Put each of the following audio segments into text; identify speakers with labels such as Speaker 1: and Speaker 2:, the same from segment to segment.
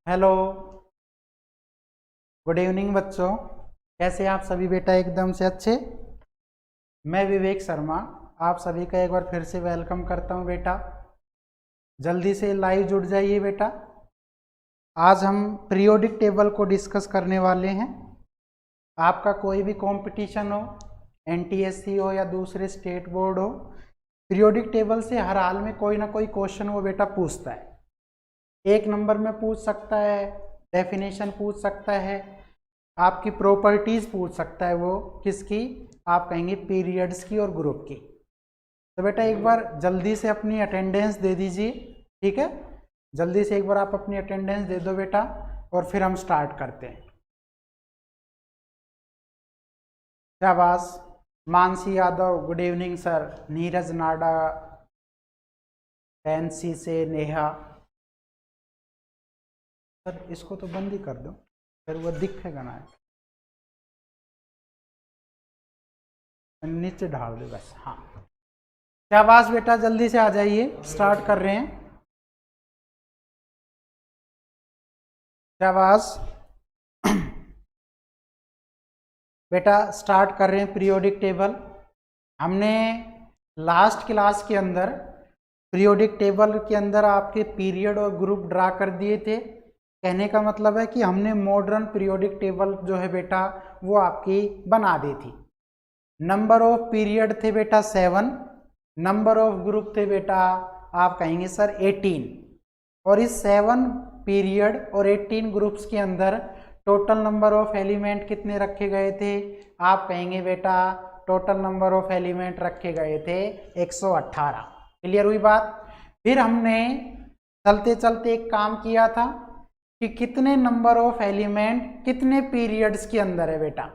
Speaker 1: Hello, good evening बच्चों। कैसे आप सभी बेटा? एकदम से अच्छे। मैं विवेक शर्मा आप सभी का एक बार फिर से वेलकम करता हूं बेटा। जल्दी से लाइव जुड़ जाइए बेटा। आज हम पीरियोडिक टेबल को डिस्कस करने वाले हैं। आपका कोई भी कंपटीशन हो, एनटीएससी हो या दूसरे स्टेट बोर्ड हो, पीरियोडिक टेबल से हर हाल में कोई ना कोई क्वेश्चन वो बेटा पूछता है। 1 नंबर में पूछ सकता है, डेफिनेशन पूछ सकता है, आपकी प्रॉपर्टीज पूछ सकता है। वो किसकी? आप कहेंगे पीरियड्स की और ग्रुप की। तो बेटा एक बार जल्दी से अपनी अटेंडेंस दे दीजिए, ठीक है? जल्दी से एक बार आप अपनी अटेंडेंस दे दो बेटा, और फिर हम स्टार्ट करते हैं। शाबाश। Mansi Yadav, good evening sir. Neeraj Nada, NC से नेहा। सर इसको तो बंद ही कर दो, फिर वो दिखेगा ना, नीचे ढाल दो बस। हाँ, शाबाश बेटा, जल्दी से आ जाइए, स्टार्ट कर रहे हैं। शाबाश बेटा, स्टार्ट कर रहे हैं पीरियोडिक टेबल। हमने लास्ट क्लास के अंदर पीरियोडिक टेबल के अंदर आपके पीरियड और ग्रुप ड्रा कर दिए थे। कहने का मतलब है कि हमने मॉडर्न पीरियोडिक टेबल जो है बेटा वो आपकी बना दी थी। नंबर ऑफ पीरियड थे बेटा 7, नंबर ऑफ ग्रुप थे बेटा आप कहेंगे सर 18। और इस 7 पीरियड और 18 ग्रुप्स के अंदर टोटल नंबर ऑफ एलिमेंट कितने रखे गए थे? आप कहेंगे बेटा टोटल नंबर ऑफ एलिमेंट रखे गए थे 118। क्लियर हुई बात? फिर हमने चलते चलते एक काम किया था कि कितने नंबर ऑफ एलिमेंट कितने पीरियड्स के अंदर है बेटा,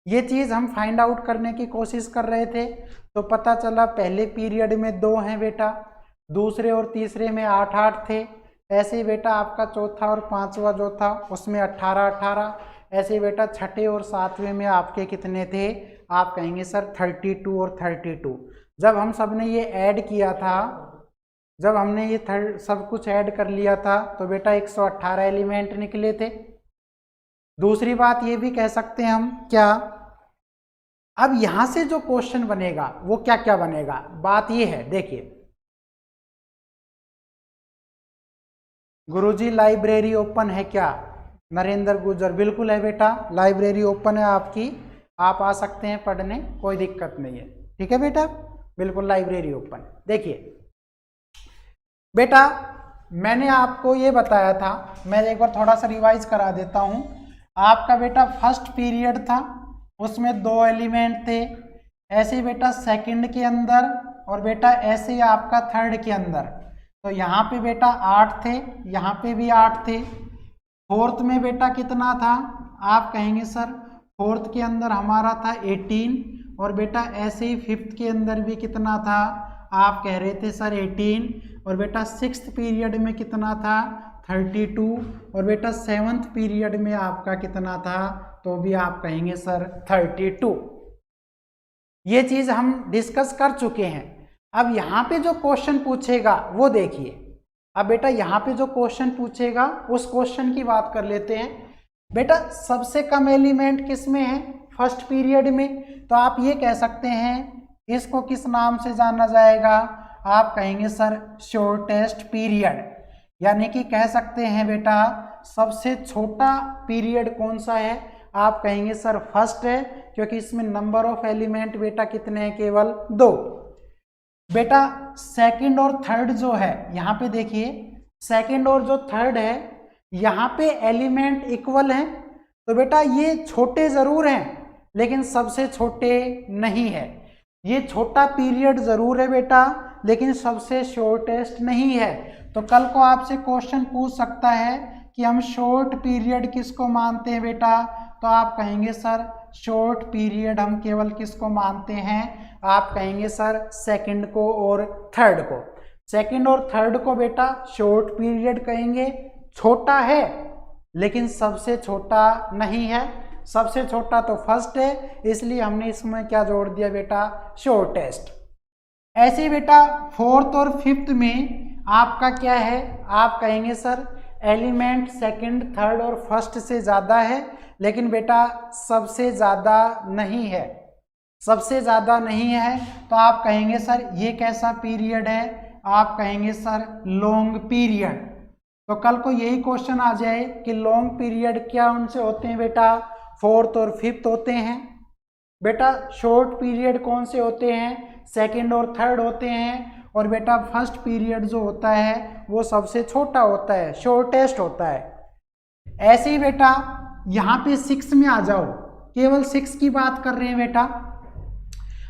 Speaker 1: ये चीज हम फाइंड आउट करने की कोशिश कर रहे थे। तो पता चला पहले पीरियड में 2 हैं बेटा, दूसरे और तीसरे में 8-8 थे। ऐसे ही बेटा आपका चौथा और पांचवा जो था उसमें 18-18। ऐसे बेटा छठे और सातवें में आपके कितने थे? आप कहेंगे सर 32 और 32। जब हम सब ने ये ऐड किया था, जब हमने ये सब कुछ ऐड कर लिया था तो बेटा 118 एलिमेंट निकले थे। दूसरी बात ये भी कह सकते हैं हम, क्या अब यहां से जो क्वेश्चन बनेगा वो क्या क्या बनेगा? बात ये है, देखिए गुरुजी लाइब्रेरी ओपन है क्या? नरेंद्र गुजर, बिल्कुल है बेटा, लाइब्रेरी ओपन है आपकी, आप आ सकते हैं पढ़ने, कोई दिक्कत नहीं है। ठीक है बेटा, बिल्कुल लाइब्रेरी ओपन। देखिए बेटा मैंने आपको ये बताया था, मैं एक बार थोड़ा सा रिवाइज करा देता हूं। आपका बेटा फर्स्ट पीरियड था, उसमें 2 एलिमेंट थे। ऐसे बेटा सेकंड के अंदर, और बेटा ऐसे आपका थर्ड के अंदर। तो यहाँ पे बेटा 8 थे, यहाँ पे भी 8 थे। फोर्थ में बेटा कितना था? आप कहेंगे सर फोर्थ के अंदर हमारा था 18। और बेटा ऐसे ही फिफ्थ के अंदर भी कितना था? आप कह रहे थे सर 18। और बेटा सिक्स्थ पीरियड में कितना था? 32। और बेटा 7th पीरियड में आपका कितना था? तो भी आप कहेंगे सर 32। ये चीज हम डिस्कस कर चुके हैं। अब यहाँ पे जो क्वेश्चन पूछेगा वो देखिए। अब बेटा यहाँ पे जो क्वेश्चन पूछेगा उस क्वेश्चन की बात कर लेते हैं। बेटा सबसे कम एलिमेंट किस में है? फर्स्ट पीरियड में। तो आप ये कह सकते हैं इसको किस नाम से जाना जाएगा? आप कहेंगे सर शॉर्टेस्ट पीरियड। यानी कि कह सकते हैं बेटा सबसे छोटा पीरियड कौन सा है? आप कहेंगे सर फर्स्ट है, क्योंकि इसमें नंबर ऑफ एलिमेंट बेटा कितने हैं? केवल 2। बेटा सेकंड और थर्ड जो है, यहाँ पे देखिए सेकंड और जो थर्ड है यहाँ पे एलिमेंट इक्वल हैं। तो बेटा ये छोटे जरूर हैं लेकिन सबसे छोटे नहीं है। ये छोटा पीरियड जरूर है बेटा लेकिन सबसे शॉर्टेस्ट नहीं है। तो कल को आपसे क्वेश्चन पूछ सकता है कि हम शॉर्ट पीरियड किसको मानते हैं बेटा? तो आप कहेंगे सर शॉर्ट पीरियड हम केवल किसको मानते हैं? आप कहेंगे सर सेकंड को और थर्ड को। सेकंड और थर्ड को बेटा शॉर्ट पीरियड कहेंगे। छोटा है लेकिन सबसे छोटा नहीं है। सबसे छोटा तो फर्स्ट है, इसलिए हमने इसमें क्या जोड़ दिया बेटा? शॉर्टेस्ट। ऐसे बेटा फोर्थ और फिफ्थ में आपका क्या है? आप कहेंगे सर एलिमेंट सेकंड, थर्ड और फर्स्ट से ज़्यादा है, लेकिन बेटा सबसे ज़्यादा नहीं है, सबसे ज़्यादा नहीं है। तो आप कहेंगे सर ये कैसा पीरियड है, आप कहेंगे सर लॉन्ग पीरियड। तो कल को यही क्वेश्चन आ जाए कि लॉन्ग पीरियड क्या उनसे होते हैं बेटा, फोर्थ और फिफ्थ होते हैं। बेटा शॉर्ट पीरियड कौन से होते हैं, सेकंड और थर्ड होते हैं। और बेटा फर्स्ट पीरियड जो होता है वो सबसे छोटा होता है, शॉर्टेस्ट होता है। ऐसे ही बेटा यहाँ पे 6 में आ जाओ, केवल 6 की बात कर रहे हैं बेटा।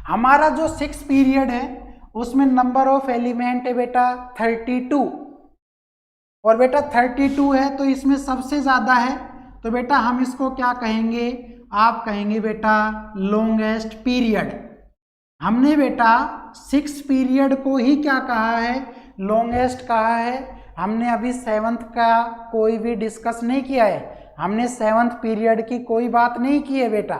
Speaker 1: हमारा जो 6 पीरियड है उसमें नंबर ऑफ एलिमेंट है बेटा 32, और बेटा 32 है तो इसमें सबसे ज़्यादा है, तो बेटा हम इसको क्या कहेंगे, आप कहेंगे बेटा लॉन्गेस्ट पीरियड। हमने बेटा 6 पीरियड को ही क्या कहा है, लॉन्गेस्ट कहा है। हमने अभी 7th का कोई भी डिस्कस नहीं किया है, हमने 7th पीरियड की कोई बात नहीं की है बेटा।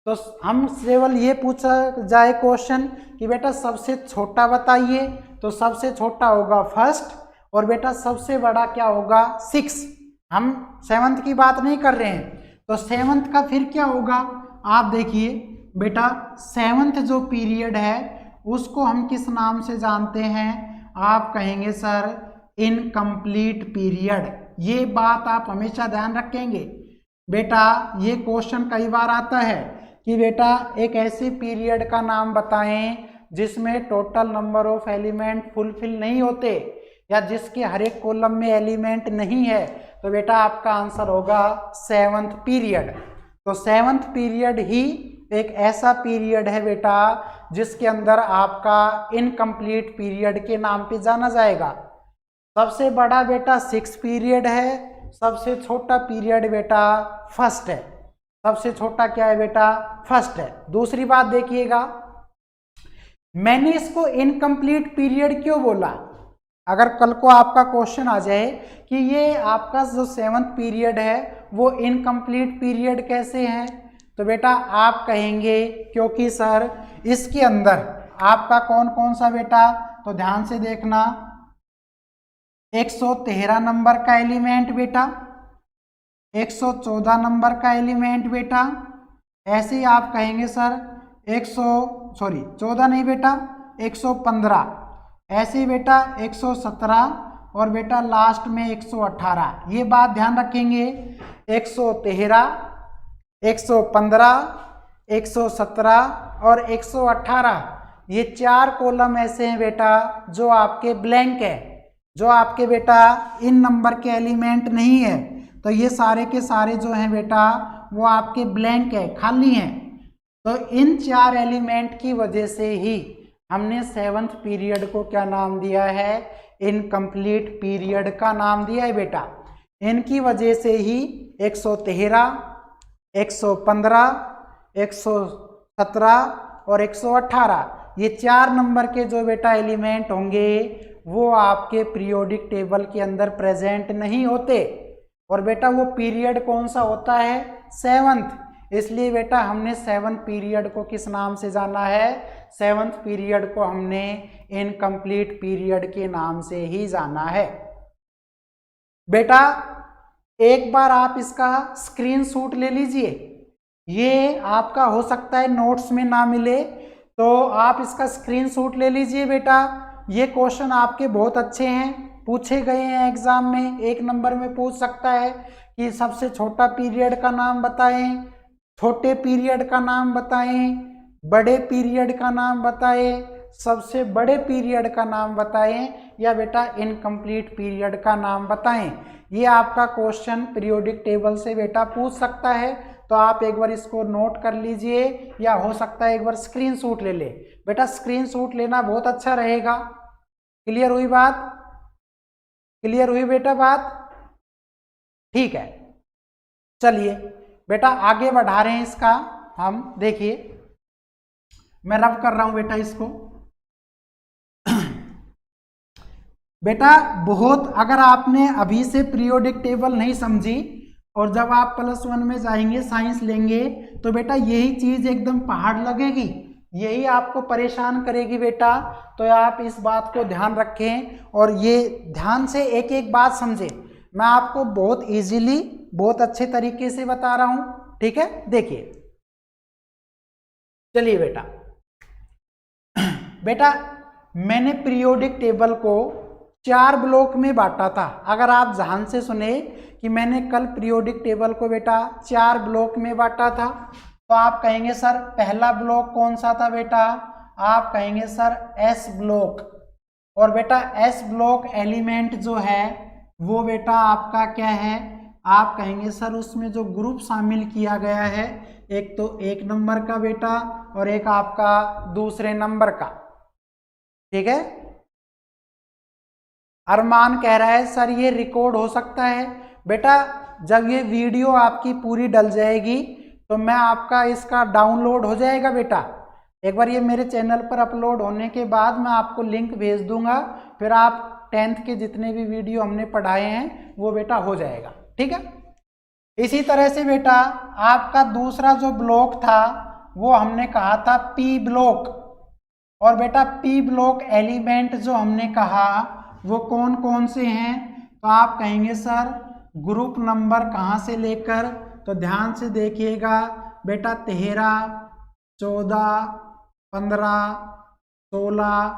Speaker 1: तो हम केवल ये पूछा जाए क्वेश्चन कि बेटा सबसे छोटा बताइए, तो सबसे छोटा होगा फर्स्ट, और बेटा सबसे बड़ा क्या होगा 6। हम 7th की बात नहीं कर रहे हैं, तो 7th का फिर क्या होगा, आप देखिए बेटा 7th जो पीरियड है उसको हम किस नाम से जानते हैं, आप कहेंगे सर इनकम्प्लीट पीरियड। ये बात आप हमेशा ध्यान रखेंगे बेटा। ये क्वेश्चन कई बार आता है कि बेटा एक ऐसे पीरियड का नाम बताएं जिसमें total number of element fulfil नहीं होते, या जिसके हर एक कॉलम में एलिमेंट नहीं है, तो बेटा आपका आंसर होगा 7th पीरियड। तो 7th पीरियड ही एक ऐसा पीरियड है बेटा जिसके अंदर आपका इनकम्प्लीट पीरियड के नाम पे जाना जाएगा। सबसे बड़ा बेटा 6 पीरियड है, सबसे छोटा पीरियड बेटा फर्स्ट है। सबसे छोटा क्या है बेटा, फर्स्ट है। दूसरी बात देखिएगा, मैंने इसको इनकम्प्लीट पीरियड क्यों बोला। अगर कल को आपका क्वेश्चन आ जाए कि ये आपका जो 7th पीरियड है वो इनकम्प्लीट पीरियड कैसे है, तो बेटा आप कहेंगे क्योंकि सर इसके अंदर आपका कौन कौन सा बेटा, तो ध्यान से देखना 113 नंबर का एलिमेंट बेटा, 114 नंबर का एलिमेंट बेटा, ऐसे ही आप कहेंगे सर 14 नहीं बेटा 115, ऐसे ही बेटा 117, और बेटा लास्ट में 118। ये बात ध्यान रखेंगे 113, 115, 117 और 118, ये 4 कॉलम ऐसे हैं बेटा जो आपके ब्लैंक है, जो आपके बेटा इन नंबर के एलिमेंट नहीं है। तो ये सारे के सारे जो हैं बेटा वो आपके ब्लैंक है, खाली हैं। तो इन 4 एलिमेंट की वजह से ही हमने 7th पीरियड को क्या नाम दिया है, इनकम्प्लीट पीरियड का नाम दिया है बेटा। इनकी वजह से ही 113, 115, 117 और 118 ये 4 नंबर के जो बेटा एलिमेंट होंगे वो आपके पीरियोडिक टेबल के अंदर प्रेजेंट नहीं होते। और बेटा वो पीरियड कौन सा होता है, 7th। इसलिए बेटा हमने 7th पीरियड को किस नाम से जाना है, 7th पीरियड को हमने इनकम्प्लीट पीरियड के नाम से ही जाना है बेटा। एक बार आप इसका स्क्रीनशॉट ले लीजिए, ये आपका हो सकता है नोट्स में ना मिले, तो आप इसका स्क्रीनशॉट ले लीजिए बेटा। ये क्वेश्चन आपके बहुत अच्छे हैं, पूछे गए हैं एग्जाम में, 1 नंबर में पूछ सकता है कि सबसे छोटा पीरियड का नाम बताएं, छोटे पीरियड का नाम बताएं, बड़े पीरियड का नाम बताएं, सबसे बड़े पीरियड का नाम बताएं, या बेटा इनकम्प्लीट पीरियड का नाम बताएं। ये आपका क्वेश्चन पीरियोडिक टेबल से बेटा पूछ सकता है, तो आप एक बार इसको नोट कर लीजिए, या हो सकता है एक बार स्क्रीनशॉट ले ले बेटा। स्क्रीनशॉट लेना बहुत अच्छा रहेगा। क्लियर हुई बात, क्लियर हुई बेटा बात, ठीक है। चलिए बेटा आगे बढ़ा रहे हैं इसका हम, देखिए मैं रब कर रहा हूं बेटा इसको। बेटा बहुत, अगर आपने अभी से पीरियोडिक टेबल नहीं समझी और जब आप +1 में जाएंगे साइंस लेंगे तो बेटा यही चीज एकदम पहाड़ लगेगी, यही आपको परेशान करेगी बेटा। तो आप इस बात को ध्यान रखें और ये ध्यान से एक एक बात समझें। मैं आपको बहुत इजीली बहुत अच्छे तरीके से बता रहा हूं, ठीक है। देखिए चलिए बेटा, बेटा मैंने पीरियोडिक टेबल को 4 ब्लॉक में बांटा था। अगर आप ध्यान से सुने कि मैंने कल पीरियोडिक टेबल को बेटा 4 ब्लॉक में बांटा था, तो आप कहेंगे सर पहला ब्लॉक कौन सा था बेटा? आप कहेंगे सर एस ब्लॉक। और बेटा एस ब्लॉक एलिमेंट जो है वो बेटा आपका क्या है? आप कहेंगे सर उसमें जो ग्रुप शामिल किया गया है, एक तो 1 नंबर का बेटा और एक आपका दूसरे नंबर का, ठीक है। अरमान कह रहा है सर ये रिकॉर्ड हो सकता है। बेटा जब ये वीडियो आपकी पूरी डल जाएगी तो मैं आपका इसका डाउनलोड हो जाएगा बेटा। एक बार ये मेरे चैनल पर अपलोड होने के बाद मैं आपको लिंक भेज दूंगा, फिर आप 10th के जितने भी वीडियो हमने पढ़ाए हैं वो बेटा हो जाएगा, ठीक है। इसी तरह से बेटा आपका दूसरा जो ब्लॉक था वो हमने कहा था पी ब्लॉक। और बेटा पी ब्लॉक एलिमेंट जो हमने कहा वो कौन कौन से हैं? तो आप कहेंगे सर ग्रुप नंबर कहाँ से लेकर, तो ध्यान से देखिएगा बेटा 13, 14, 15, 16,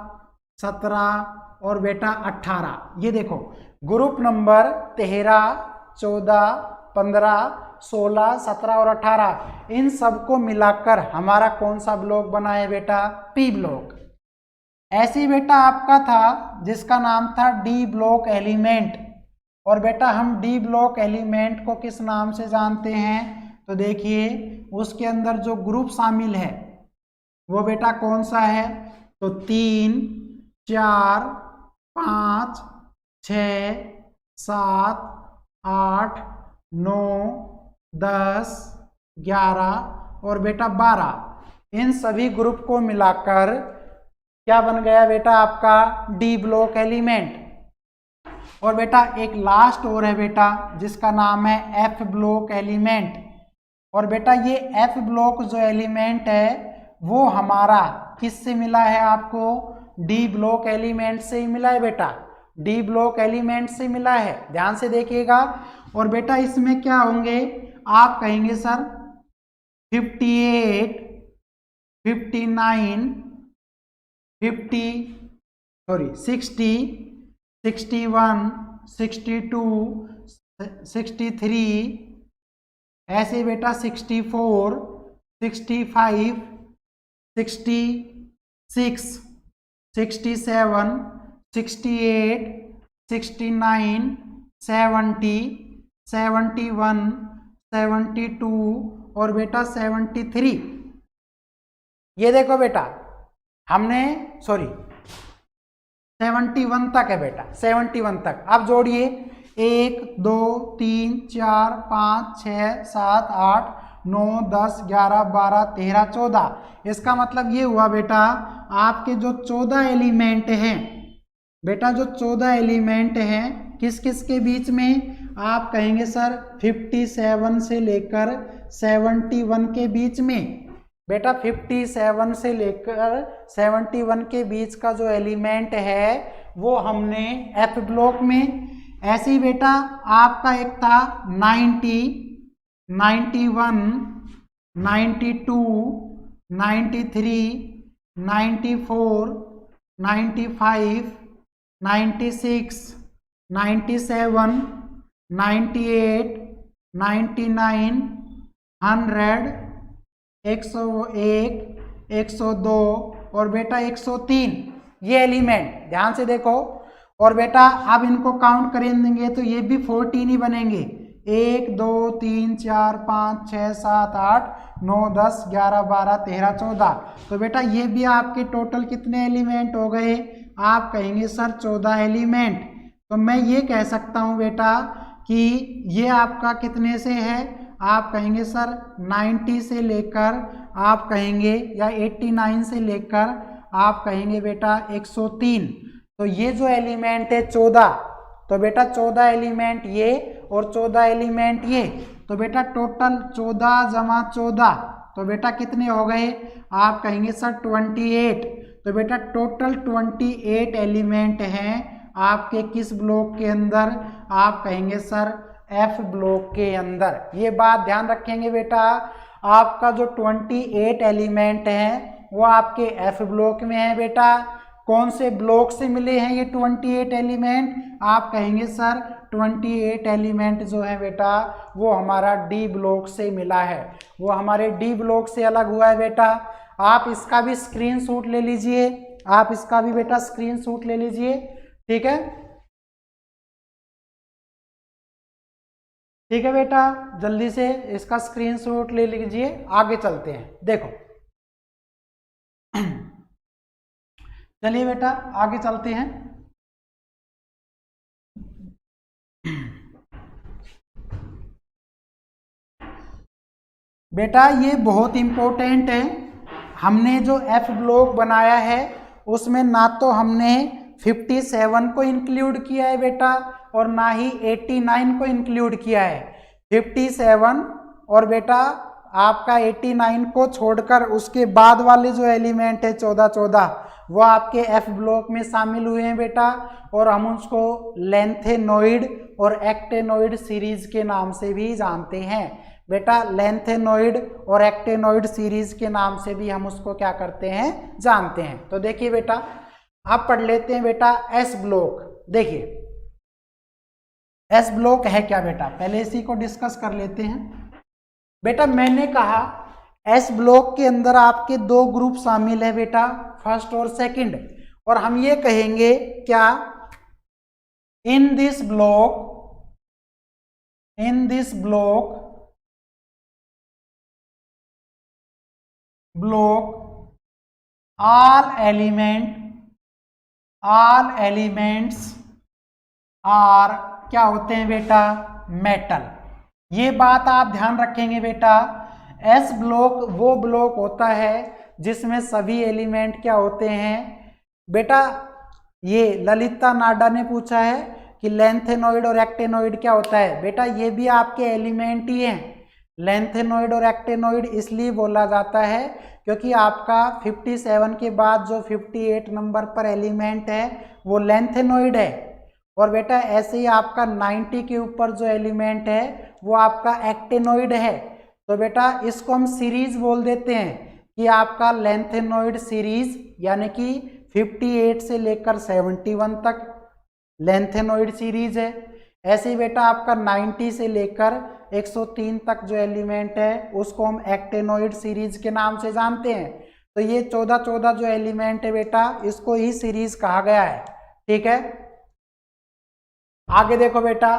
Speaker 1: 17 और बेटा 18। ये देखो ग्रुप नंबर 13, 14, 15, 16, 17 और 18, इन सबको मिलाकर हमारा कौन सा ब्लॉक बना है बेटा? P block. ऐसे बेटा आपका था जिसका नाम था डी ब्लॉक एलिमेंट। और बेटा हम डी ब्लॉक एलिमेंट को किस नाम से जानते हैं? तो देखिए उसके अंदर जो ग्रुप शामिल है वो बेटा कौन सा है? तो 3, 4, 5, 6, 7, 8, 9, 10, 11 और बेटा 12, इन सभी ग्रुप को मिलाकर क्या बन गया बेटा आपका? D block element. और बेटा एक लास्ट और है बेटा जिसका नाम है एफ ब्लॉक एलिमेंट। और बेटा ये एफ ब्लॉक जो एलिमेंट है वो हमारा किससे मिला है आपको? डी ब्लॉक एलिमेंट से ही मिला है बेटा, डी ब्लॉक एलिमेंट से मिला है, ध्यान से देखिएगा। और बेटा इसमें क्या होंगे? आप कहेंगे सर 58, 59, 60, 61, 62, 63, ऐसे बेटा 64, 65, 66, 67, 68, 69, 70, 71, 72 और बेटा 73। ये देखो बेटा हमने 71 तक है बेटा, 71 तक। अब जोड़िए 1, 2, 3, 4, 5, 6, 7, 8, 9, 10, 11, 12, 13, 14। इसका मतलब ये हुआ बेटा आपके जो 14 एलिमेंट हैं बेटा, जो 14 एलिमेंट हैं किस किस के बीच में? आप कहेंगे सर 57 से लेकर 71 के बीच में। बेटा 57 से लेकर 71 के बीच का जो एलिमेंट है वो हमने एफ ब्लॉक में। ऐसे ही बेटा आपका एक था 90, 91, 92, 93, 94, 95, 96, 97, 98, 99, 100, 101, 102 और बेटा 103, ये एलिमेंट ध्यान से देखो। और बेटा अब इनको काउंट करेंगे तो ये भी 14 ही बनेंगे। 1, 2, 3, 4, 5, 6, 7, 8, 9, 10, 11, 12, 13, 14। तो बेटा ये भी आपके टोटल कितने एलिमेंट हो गए? आप कहेंगे सर 14 एलिमेंट। तो मैं ये कह सकता हूँ बेटा कि ये आपका कितने से है? आप कहेंगे सर 90 से लेकर आप कहेंगे या 89 से लेकर आप कहेंगे बेटा 103। तो ये जो एलिमेंट है 14, तो बेटा 14 एलिमेंट ये और 14 एलिमेंट ये, तो बेटा टोटल 14 जमा 14, तो बेटा कितने हो गए? आप कहेंगे सर 28। तो बेटा टोटल 28 एलिमेंट हैं आपके किस ब्लॉक के अंदर? आप कहेंगे सर एफ ब्लॉक के अंदर। ये बात ध्यान रखेंगे बेटा, आपका जो 28 एलिमेंट हैं वो आपके एफ ब्लॉक में है बेटा। कौन से ब्लॉक से मिले हैं ये 28 एलिमेंट? आप कहेंगे सर 28 एलिमेंट जो है बेटा वो हमारा डी ब्लॉक से मिला है, वो हमारे डी ब्लॉक से अलग हुआ है बेटा। आप इसका भी स्क्रीनशॉट ले लीजिए, आप इसका भी बेटा स्क्रीनशॉट ले लीजिए, ठीक है? ठीक है बेटा, जल्दी से इसका स्क्रीनशॉट ले लीजिए, आगे चलते हैं। देखो चलिए बेटा आगे चलते हैं। बेटा ये बहुत इंपॉर्टेंट है, हमने जो एफ ब्लॉक बनाया है उसमें ना तो हमने 57 को इंक्लूड किया है बेटा और ना ही 89 को इंक्लूड किया है। 57 और बेटा आपका 89 को छोड़कर उसके बाद वाले जो एलिमेंट है 14 वो आपके एफ ब्लॉक में शामिल हुए हैं बेटा, और हम उसको लेंथेनोइड और एक्टेनोइड सीरीज के नाम से भी जानते हैं बेटा। लेंथेनोइड और एक्टेनोइड सीरीज के नाम से भी हम उसको क्या करते हैं, जानते हैं। तो देखिए बेटा आप पढ़ लेते हैं बेटा एस ब्लॉक। देखिए एस ब्लॉक है क्या बेटा, पहले इसी को डिस्कस कर लेते हैं। बेटा मैंने कहा एस ब्लॉक के अंदर आपके दो ग्रुप शामिल है बेटा, फर्स्ट और सेकंड, और हम ये कहेंगे क्या, in this block all elements are क्या होते हैं बेटा, मेटल। ये बात आप ध्यान रखेंगे बेटा, एस ब्लॉक वो ब्लॉक होता है जिसमें सभी एलिमेंट क्या होते हैं बेटा। ये ललिता नाडा ने पूछा है कि लेंथेनोइड और एक्टेनोइड क्या होता है बेटा, ये भी आपके एलिमेंट ही हैं। लेंथेनोइड और एक्टेनोइड इसलिए बोला जाता है क्योंकि आपका 57 के बाद जो 58 नंबर पर एलिमेंट है वो लेंथेनोइड है, और बेटा ऐसे ही आपका 90 के ऊपर जो एलिमेंट है वो आपका एक्टेनोइड है। तो बेटा इसको हम सीरीज बोल देते हैं कि आपका लेंथेनोइड सीरीज, यानी कि 58 से लेकर 71 तक लेंथेनोइड सीरीज है। ऐसे ही बेटा आपका 90 से लेकर 103 तक जो एलिमेंट है उसको हम एक्टेनोइड सीरीज के नाम से जानते हैं। तो ये 14 जो एलिमेंट है बेटा इसको ही सीरीज कहा गया है, ठीक है। आगे देखो बेटा,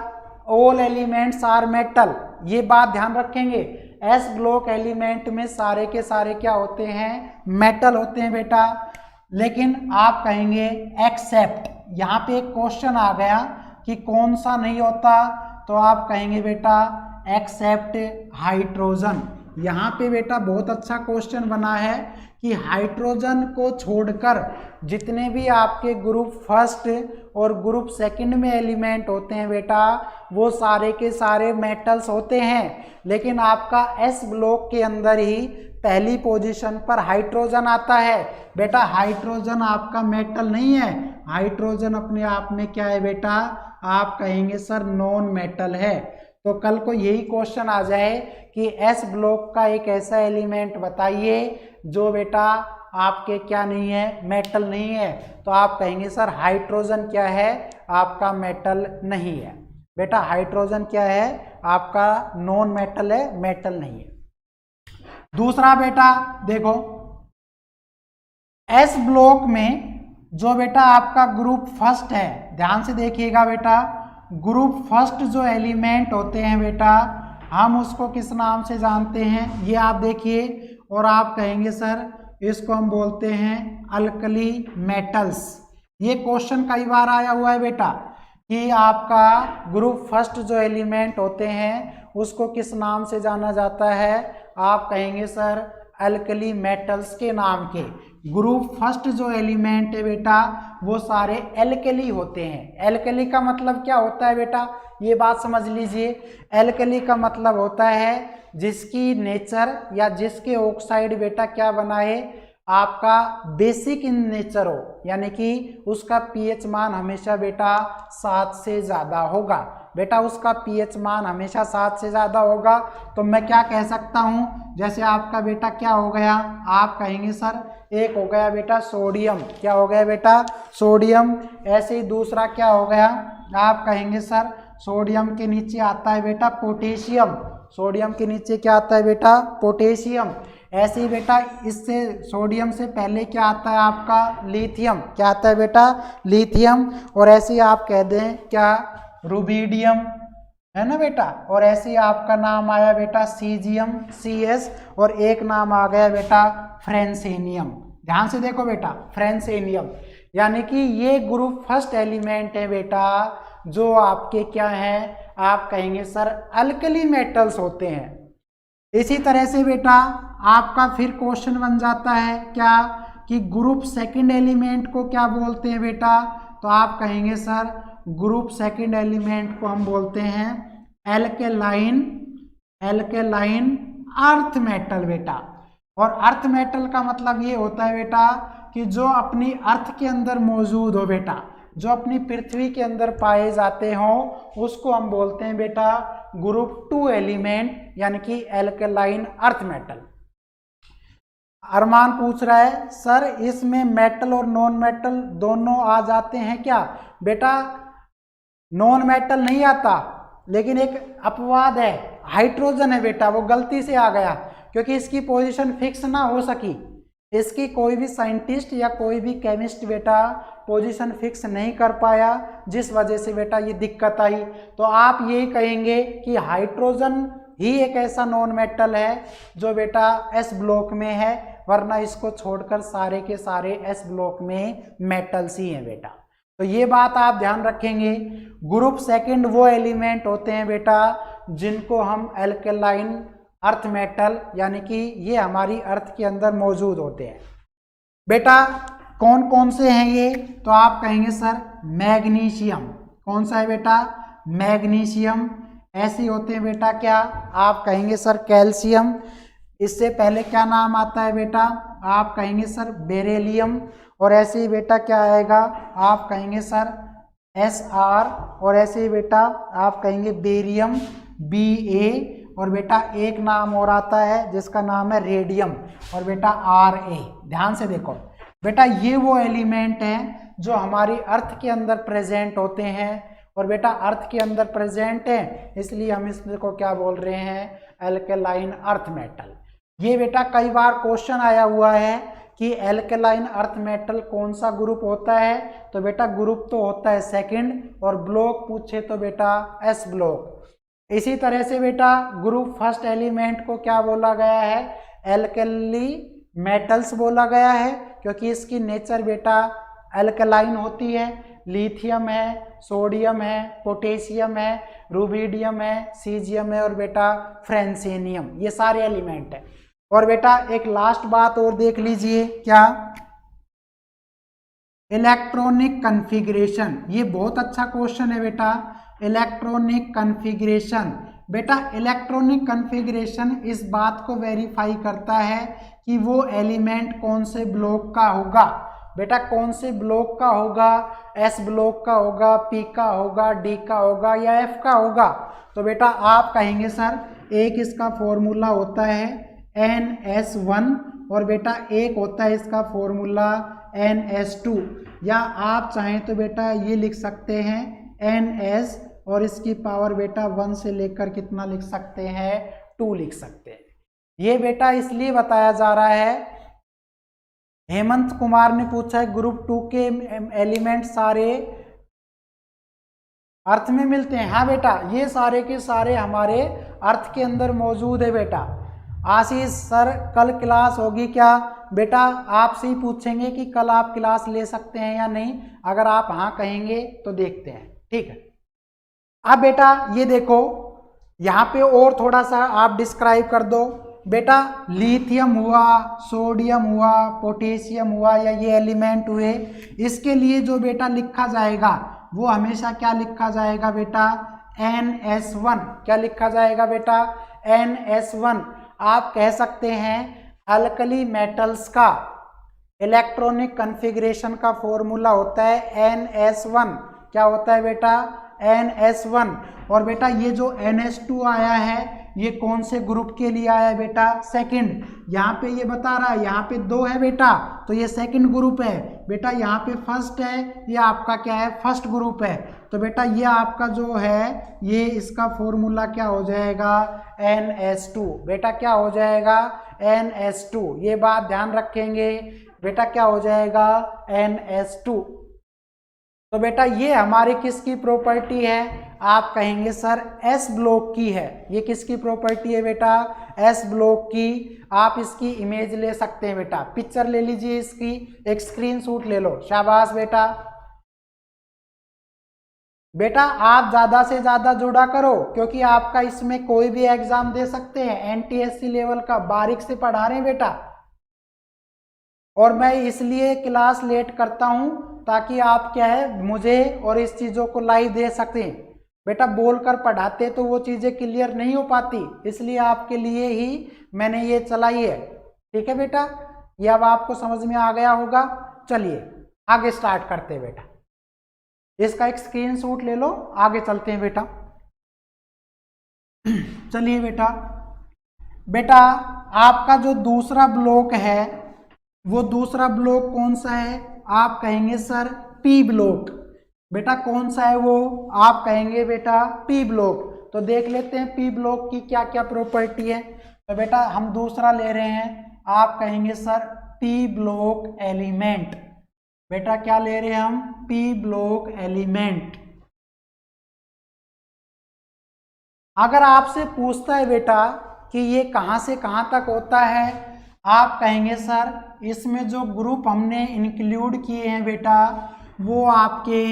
Speaker 1: ऑल एलिमेंट्स आर मेटल, ये बात ध्यान रखेंगे, एस ब्लॉक एलिमेंट में सारे के सारे क्या होते हैं, मेटल होते हैं बेटा। लेकिन आप कहेंगे एक्सेप्ट, यहाँ पे एक क्वेश्चन आ गया कि कौन सा नहीं होता, तो आप कहेंगे बेटा एक्सेप्ट हाइड्रोजन। यहाँ पे बेटा बहुत अच्छा क्वेश्चन बना है कि हाइड्रोजन को छोड़कर जितने भी आपके ग्रुप फर्स्ट और ग्रुप सेकंड में एलिमेंट होते हैं बेटा वो सारे के सारे मेटल्स होते हैं, लेकिन आपका एस ब्लॉक के अंदर ही पहली पोजीशन पर हाइड्रोजन आता है। बेटा हाइड्रोजन आपका मेटल नहीं है, हाइड्रोजन अपने आप में क्या है बेटा, आप कहेंगे सर नॉन मेटल है। तो कल को यही क्वेश्चन आ जाए कि एस ब्लॉक का एक ऐसा एलिमेंट बताइए जो बेटा आपके क्या नहीं है, मेटल नहीं है, तो आप कहेंगे सर हाइड्रोजन क्या है, आपका मेटल नहीं है। बेटा हाइड्रोजन क्या है, आपका नॉन मेटल है, मेटल नहीं है। दूसरा बेटा देखो, एस ब्लॉक में जो बेटा आपका ग्रुप फर्स्ट है, ध्यान से देखिएगा बेटा, ग्रुप फर्स्ट जो एलिमेंट होते हैं बेटा हम उसको किस नाम से जानते हैं, ये आप देखिए, और आप कहेंगे सर इसको हम बोलते हैं अल्कली मेटल्स। ये क्वेश्चन कई बार आया हुआ है बेटा कि आपका ग्रुप फर्स्ट जो एलिमेंट होते हैं उसको किस नाम से जाना जाता है, आप कहेंगे सर अल्कली मेटल्स के नाम के। ग्रुप फर्स्ट जो एलिमेंट है बेटा वो सारे एल्कली होते हैं। एल्कली का मतलब क्या होता है बेटा, ये बात समझ लीजिए, एल्कली का मतलब होता है जिसकी नेचर या जिसके ऑक्साइड बेटा क्या बनाए, आपका बेसिक इन नेचर हो, यानी कि उसका पीएच मान हमेशा बेटा 7 से ज़्यादा होगा। बेटा उसका पीएच मान हमेशा 7 से ज़्यादा होगा तो मैं क्या कह सकता हूँ, जैसे आपका बेटा क्या हो गया, आप कहेंगे सर एक हो गया बेटा सोडियम, क्या हो गया बेटा सोडियम। ऐसे ही दूसरा क्या हो गया, आप कहेंगे सर सोडियम के नीचे आता है बेटा पोटेशियम, सोडियम के नीचे क्या आता है बेटा पोटेशियम। ऐसे ही बेटा इससे सोडियम से पहले क्या आता है आपका लिथियम, क्या आता है बेटा लिथियम। और ऐसे ही आप कह दें क्या रुबिडियम, है ना बेटा। और ऐसे ही आपका नाम आया बेटा सीजियम CS, और एक नाम आ गया बेटा फ्रेंसेनियम। ध्यान से देखो बेटा फ्रेंसेनियम, यानी कि ये ग्रुप फर्स्ट एलिमेंट है बेटा जो आपके क्या हैं, आप कहेंगे सर अल्कली मेटल्स होते हैं। इसी तरह से बेटा आपका फिर क्वेश्चन बन जाता है क्या कि ग्रुप सेकंड एलिमेंट को क्या बोलते हैं बेटा, तो आप कहेंगे सर ग्रुप सेकंड एलिमेंट को हम बोलते हैं एल्केलाइन, एल्केलाइन अर्थ मेटल बेटा। और अर्थ मेटल का मतलब ये होता है बेटा कि जो अपनी अर्थ के अंदर मौजूद हो बेटा, जो अपनी पृथ्वी के अंदर पाए जाते हों उसको हम बोलते हैं बेटा ग्रुप 2 एलिमेंट, यानी कि एल्केलाइन अर्थ मेटल। अरमान पूछ रहा है सर इसमें मेटल और नॉन मेटल दोनों आ जाते हैं क्या, बेटा नॉन मेटल नहीं आता, लेकिन एक अपवाद है, हाइड्रोजन है बेटा, वो गलती से आ गया क्योंकि इसकी पोजीशन फिक्स ना हो सकी। इसकी कोई भी साइंटिस्ट या कोई भी केमिस्ट बेटा पोजीशन फिक्स नहीं कर पाया, जिस वजह से बेटा ये दिक्कत आई। तो आप यही कहेंगे कि हाइड्रोजन ही एक ऐसा नॉन मेटल है जो बेटा S ब्लॉक में है, वरना इसको छोड़कर सारे के सारे S ब्लॉक में मेटल्स ही हैं बेटा। तो ये बात आप ध्यान रखेंगे। ग्रुप सेकंड वो एलिमेंट होते हैं बेटा जिनको हम एल्केलाइन अर्थ मेटल, यानी कि ये हमारी अर्थ के अंदर मौजूद होते हैं बेटा। कौन कौन से हैं ये, तो आप कहेंगे सर मैग्नीशियम, कौन सा है बेटा मैग्नीशियम। ऐसे होते हैं बेटा क्या, आप कहेंगे सर कैल्शियम। इससे पहले क्या नाम आता है बेटा, आप कहेंगे सर बेरिलियम। और ऐसे ही बेटा क्या आएगा, आप कहेंगे सर SR। और ऐसे ही बेटा आप कहेंगे बेरियम BA। और बेटा एक नाम और आता है जिसका नाम है रेडियम, और बेटा RA। ध्यान से देखो बेटा ये वो एलिमेंट हैं जो हमारी अर्थ के अंदर प्रेजेंट होते हैं, और बेटा अर्थ के अंदर प्रेजेंट है इसलिए हम इसको क्या बोल रहे हैं एल्केलाइन अर्थ मेटल। ये बेटा कई बार क्वेश्चन आया हुआ है कि एल्केलाइन अर्थ मेटल कौन सा ग्रुप होता है, तो बेटा ग्रुप तो होता है सेकंड, और ब्लॉक पूछे तो बेटा S ब्लॉक। इसी तरह से बेटा ग्रुप फर्स्ट एलिमेंट को क्या बोला गया है, एल्कली मेटल्स बोला गया है, क्योंकि इसकी नेचर बेटा एल्कलाइन होती है। लिथियम है, सोडियम है, पोटेशियम है, रुबिडियम है, सीजियम है, और बेटा फ्रेंसेनियम, ये सारे एलिमेंट है। और बेटा एक लास्ट बात और देख लीजिए क्या, इलेक्ट्रॉनिक कन्फिग्रेशन। ये बहुत अच्छा क्वेश्चन है बेटा, इलेक्ट्रॉनिक कन्फिग्रेशन। बेटा इलेक्ट्रॉनिक कन्फिग्रेशन इस बात को वेरीफाई करता है कि वो एलिमेंट कौन से ब्लॉक का होगा। बेटा कौन से ब्लॉक का होगा, S ब्लॉक का होगा, P का होगा, D का होगा या F का होगा। तो बेटा आप कहेंगे सर एक इसका फॉर्मूला होता है NS1, और बेटा एक होता है इसका फॉर्मूला NS2, या आप चाहें तो बेटा ये लिख सकते हैं NS, और इसकी पावर बेटा 1 से लेकर कितना लिख सकते हैं 2 लिख सकते हैं। ये बेटा इसलिए बताया जा रहा है, हेमंत कुमार ने पूछा है ग्रुप 2 के एलिमेंट सारे अर्थ में मिलते हैं। हाँ बेटा ये सारे के सारे हमारे अर्थ के अंदर मौजूद है बेटा। आशीष सर कल क्लास होगी क्या, बेटा आपसे ही पूछेंगे कि कल आप क्लास ले सकते हैं या नहीं, अगर आप हाँ कहेंगे तो देखते हैं, ठीक है। अब बेटा ये देखो यहाँ पे और थोड़ा सा आप डिस्क्राइब कर दो बेटा, लिथियम हुआ, सोडियम हुआ, पोटेशियम हुआ, या ये एलिमेंट हुए, इसके लिए जो बेटा लिखा जाएगा वो हमेशा क्या लिखा जाएगा बेटा NS1। क्या लिखा जाएगा बेटा NS1। आप कह सकते हैं अल्कली मेटल्स का इलेक्ट्रॉनिक कॉन्फ़िगरेशन का फॉर्मूला होता है NS1। क्या होता है बेटा? NS1। और बेटा ये जो NS2 आया है ये कौन से ग्रुप के लिए आया है बेटा? सेकंड। यहाँ पे ये बता रहा है, यहाँ पे 2 है बेटा, तो ये सेकंड ग्रुप है बेटा। यहाँ पे फर्स्ट है, ये आपका क्या है? फर्स्ट ग्रुप है। तो बेटा ये आपका जो है ये इसका फॉर्मूला क्या हो जाएगा? NS2। बेटा क्या हो जाएगा? NS2। ये बात ध्यान रखेंगे बेटा, क्या हो जाएगा? NS2। तो बेटा ये हमारी किसकी प्रॉपर्टी है? आप कहेंगे सर एस ब्लॉक की है। ये किसकी प्रॉपर्टी है बेटा? एस ब्लॉक की। आप इसकी इमेज ले सकते हैं बेटा, पिक्चर ले लीजिए इसकी, एक स्क्रीनशॉट ले लो। शाबाश बेटा। बेटा आप ज्यादा से ज्यादा जुड़ा करो, क्योंकि आपका इसमें कोई भी एग्जाम दे सकते हैं। NTSC लेवल का बारीक से पढ़ा रहे हैं बेटा, और मैं इसलिए क्लास लेट करता हूं ताकि आप क्या है मुझे और इस चीजों को लाइव दे सकें। बेटा बोलकर पढ़ाते तो वो चीजें क्लियर नहीं हो पाती, इसलिए आपके लिए ही मैंने ये चलाई है। ठीक है बेटा, ये अब आपको समझ में आ गया होगा। चलिए आगे स्टार्ट करते हैं बेटा, इसका एक स्क्रीनशॉट ले लो, आगे चलते हैं बेटा। चलिए बेटा, बेटा आपका जो दूसरा ब्लॉक है वो दूसरा ब्लॉक कौन सा है? आप कहेंगे सर पी ब्लॉक। बेटा कौन सा है वो? आप कहेंगे बेटा पी ब्लॉक। तो देख लेते हैं पी ब्लॉक की क्या क्या प्रॉपर्टी है। तो बेटा हम दूसरा ले रहे हैं, आप कहेंगे सर पी ब्लॉक एलिमेंट। बेटा क्या ले रहे हैं हम? P block element. अगर आपसे पूछता है बेटा कि ये कहां से कहां तक होता है, आप कहेंगे सर इसमें जो ग्रुप हमने इंक्लूड किए हैं बेटा वो आपके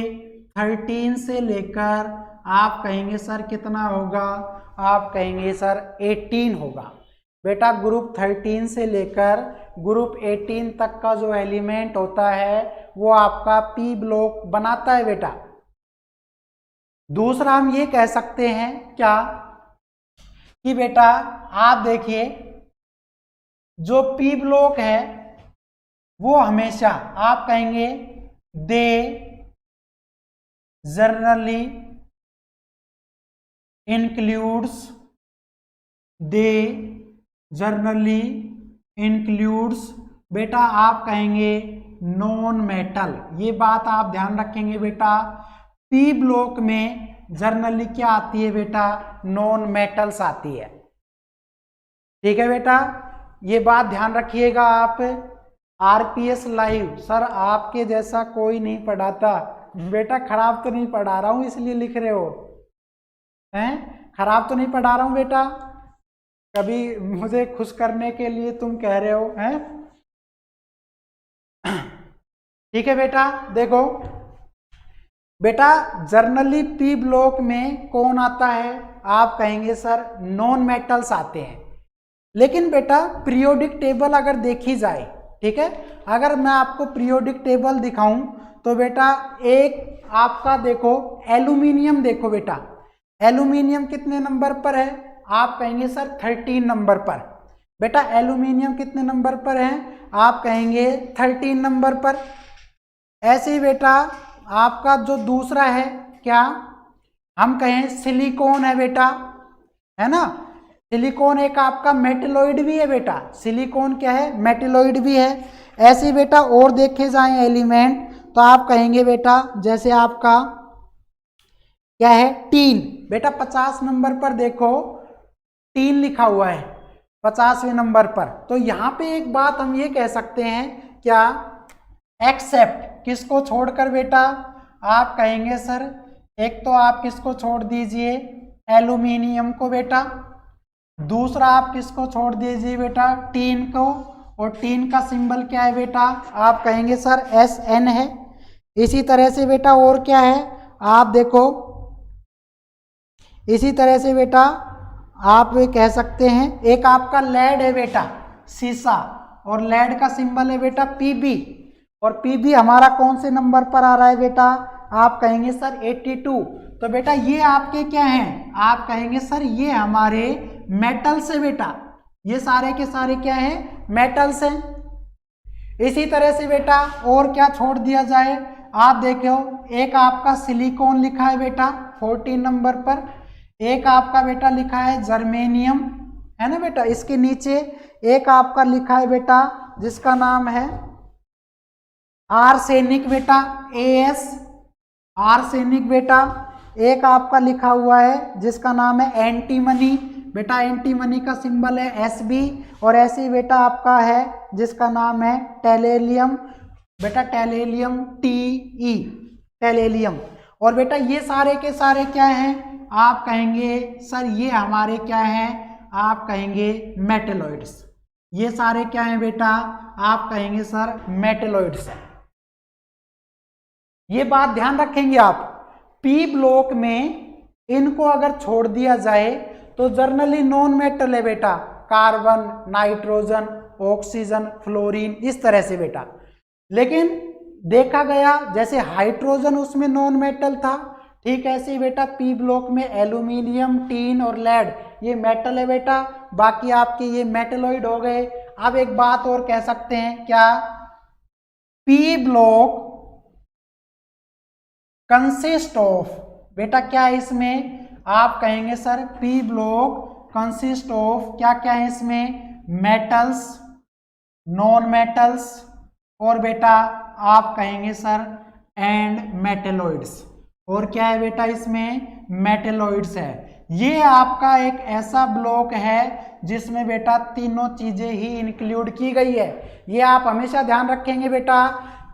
Speaker 1: 13 से लेकर आप कहेंगे सर कितना होगा? आप कहेंगे सर 18 होगा। बेटा ग्रुप 13 से लेकर ग्रुप 18 तक का जो एलिमेंट होता है वो आपका पी ब्लॉक बनाता है बेटा। दूसरा हम ये कह सकते हैं क्या कि बेटा आप देखिए जो पी ब्लॉक है वो हमेशा आप कहेंगे दे जनरली इंक्लूड्स बेटा आप कहेंगे नॉन मेटल। ये बात आप ध्यान रखेंगे बेटा, पी ब्लॉक में जनरली क्या आती है बेटा? नॉन मेटल्स आती है। ठीक है बेटा, ये बात ध्यान रखिएगा आप। RPS लाइव सर आपके जैसा कोई नहीं पढ़ाता बेटा, खराब तो नहीं पढ़ा रहा हूं इसलिए लिख रहे हो हैं? खराब तो नहीं पढ़ा रहा हूं बेटा, कभी मुझे खुश करने के लिए तुम कह रहे हो हैं? ठीक है बेटा, देखो बेटा जर्नली पी ब्लॉक में कौन आता है? आप कहेंगे सर नॉन मेटल्स आते हैं। लेकिन बेटा पीरियोडिक टेबल अगर देखी जाए, ठीक है, अगर मैं आपको पीरियोडिक टेबल दिखाऊं तो बेटा एक आपका देखो एल्यूमिनियम, देखो बेटा एल्यूमिनियम कितने नंबर पर है? आप कहेंगे सर 13 नंबर पर। बेटा एल्यूमिनियम कितने नंबर पर है? आप कहेंगे 13 नंबर पर। ऐसे ही बेटा आपका जो दूसरा है क्या हम कहें सिलिकॉन है बेटा, है ना? सिलिकॉन एक आपका मेटेलॉइड भी है बेटा, सिलिकॉन क्या है? मेटेलॉइड भी है। ऐसे ही बेटा और देखे जाएं एलिमेंट तो आप कहेंगे बेटा जैसे आपका क्या है? टीन। बेटा 50 नंबर पर देखो टीन लिखा हुआ है 50वें नंबर पर। तो यहाँ पे एक बात हम ये कह सकते हैं क्या? एक्सेप्ट किसको छोड़कर बेटा? आप कहेंगे सर एक तो आप किसको छोड़ दीजिए? एल्यूमिनियम को बेटा। दूसरा आप किसको छोड़ दीजिए बेटा? टीन को। और टीन का सिंबल क्या है बेटा? आप कहेंगे सर SN है। इसी तरह से बेटा और क्या है? आप देखो इसी तरह से बेटा आप कह सकते हैं एक आपका लेड है बेटा, सीसा, और लेड का सिंबल है बेटा PB। और PB हमारा कौन से नंबर पर आ रहा है बेटा? आप कहेंगे सर 82। तो बेटा ये आपके क्या हैं? आप कहेंगे सर ये हमारे मेटल्स है बेटा, ये सारे के सारे क्या हैं? मेटल्स हैं। इसी तरह से बेटा और क्या छोड़ दिया जाए, आप देखो एक आपका सिलिकॉन लिखा है बेटा 14 नंबर पर, एक आपका बेटा लिखा है जर्मेनियम, है ना बेटा। इसके नीचे एक आपका लिखा है बेटा जिसका नाम है आर्सेनिक बेटा, AS आर्सेनिक बेटा। एक आपका लिखा हुआ है जिसका नाम है एंटीमनी बेटा, एंटीमनी का सिंबल है SB। और ऐसे ही बेटा आपका है जिसका नाम है टैलेलियम बेटा, टैलेलियम TE टैलेलियम। और बेटा ये सारे के सारे क्या हैं, आप कहेंगे सर ये हमारे क्या हैं, आप कहेंगे मेटेलॉइड्स। ये सारे क्या हैं बेटा, आप कहेंगे सर मेटेलॉइड्स हैं। ये बात ध्यान रखेंगे आप, P ब्लॉक में इनको अगर छोड़ दिया जाए तो जनरली नॉन मेटल है बेटा, कार्बन, नाइट्रोजन, ऑक्सीजन, फ्लोरीन, इस तरह से बेटा। लेकिन देखा गया जैसे हाइड्रोजन उसमें नॉन मेटल था, ठीक ऐसे ही बेटा P ब्लॉक में एल्यूमिनियम, टीन और लेड ये मेटल है बेटा, बाकी आपके ये मेटलॉइड हो गए। अब एक बात और कह सकते हैं क्या, P ब्लॉक कंसिस्ट ऑफ बेटा क्या है इसमें, आप कहेंगे sir P block consist of क्या क्या है इसमें, मेटल्स, नॉन मेटल्स और बेटा आप कहेंगे सर एंड मेटेलॉइड्स। और क्या है बेटा इसमें, मेटेलॉइड्स है। ये आपका एक ऐसा ब्लॉक है जिसमें बेटा तीनों चीजें ही इंक्लूड की गई है। ये आप हमेशा ध्यान रखेंगे बेटा,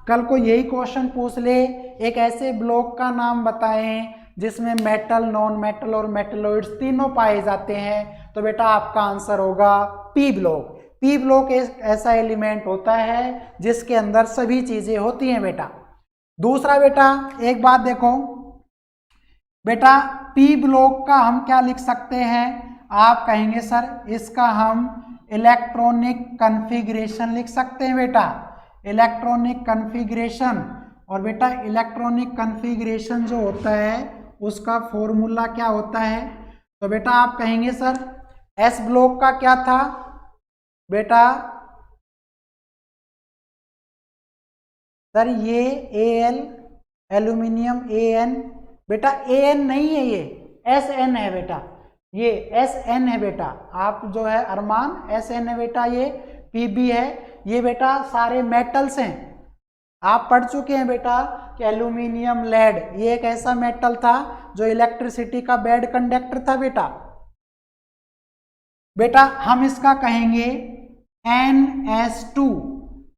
Speaker 1: कल को यही क्वेश्चन पूछ ले, एक ऐसे ब्लॉक का नाम बताएं जिसमें मेटल, नॉन मेटल और मेटेलॉइड्स तीनों पाए जाते हैं, तो बेटा आपका आंसर होगा P ब्लॉक। P ब्लॉक एक ऐसा एलिमेंट होता है जिसके अंदर सभी चीजें होती हैं बेटा। दूसरा बेटा एक बात देखो बेटा, P ब्लॉक का हम क्या लिख सकते हैं, आप कहेंगे सर इसका हम इलेक्ट्रॉनिक कन्फिग्रेशन लिख सकते हैं बेटा, इलेक्ट्रॉनिक कन्फिग्रेशन। और बेटा इलेक्ट्रॉनिक कन्फिग्रेशन जो होता है उसका फॉर्मूला क्या होता है, तो बेटा आप कहेंगे सर S ब्लॉक का क्या था बेटा, सर ये Al एल्यूमिनियम An बेटा, An नहीं है ये Sn है बेटा, ये Sn है बेटा, आप जो है अरमान Sn है बेटा, ये Pb है, ये बेटा सारे मेटल्स हैं। आप पढ़ चुके हैं बेटा कि एल्यूमिनियम, लेड ये एक ऐसा मेटल था जो इलेक्ट्रिसिटी का बैड कंडक्टर था बेटा। बेटा हम इसका कहेंगे NS2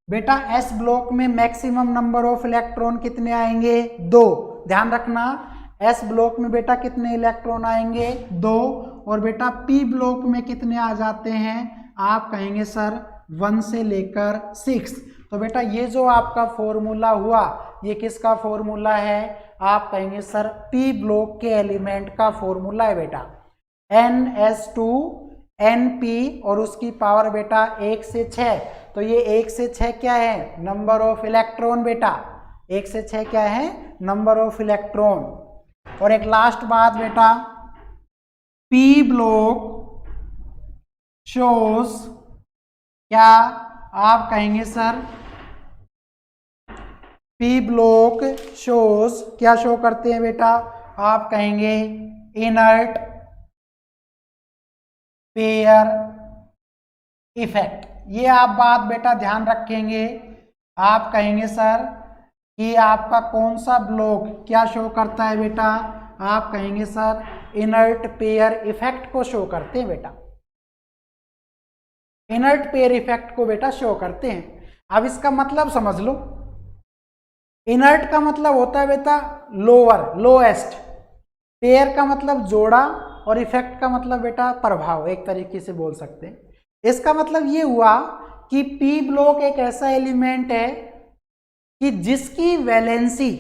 Speaker 1: बेटा। S ब्लॉक में मैक्सिमम नंबर ऑफ इलेक्ट्रॉन कितने आएंगे, 2। ध्यान रखना S ब्लॉक में बेटा कितने इलेक्ट्रॉन आएंगे, 2। और बेटा P ब्लॉक में कितने आ जाते हैं, आप कहेंगे सर 1 से लेकर 6। तो बेटा ये जो आपका फॉर्मूला हुआ ये किसका फॉर्मूला है, आप कहेंगे सर P ब्लॉक के एलिमेंट का फॉर्मूला है बेटा, NS2 NP और उसकी पावर बेटा 1 से 6। तो ये 1 से 6 क्या है, नंबर ऑफ इलेक्ट्रॉन बेटा, 1 से 6 क्या है, नंबर ऑफ इलेक्ट्रॉन। और एक लास्ट बात बेटा, P ब्लॉक शोज क्या, आप कहेंगे सर P ब्लॉक शोज क्या शो करते हैं बेटा, आप कहेंगे इनर्ट पेयर इफेक्ट। ये आप बात बेटा ध्यान रखेंगे, आप कहेंगे सर कि आपका कौन सा ब्लॉक क्या शो करता है बेटा, आप कहेंगे सर इनर्ट पेयर इफेक्ट को शो करते हैं बेटा, इनर्ट पेयर इफेक्ट को बेटा शो करते हैं। अब इसका मतलब समझ लो, इनर्ट का मतलब होता है बेटा लोअर, लोएस्ट, पेयर का मतलब जोड़ा और इफेक्ट का मतलब बेटा प्रभाव, एक तरीके से बोल सकते हैं। इसका मतलब ये हुआ कि P ब्लॉक एक ऐसा एलिमेंट है कि जिसकी वैलेंसी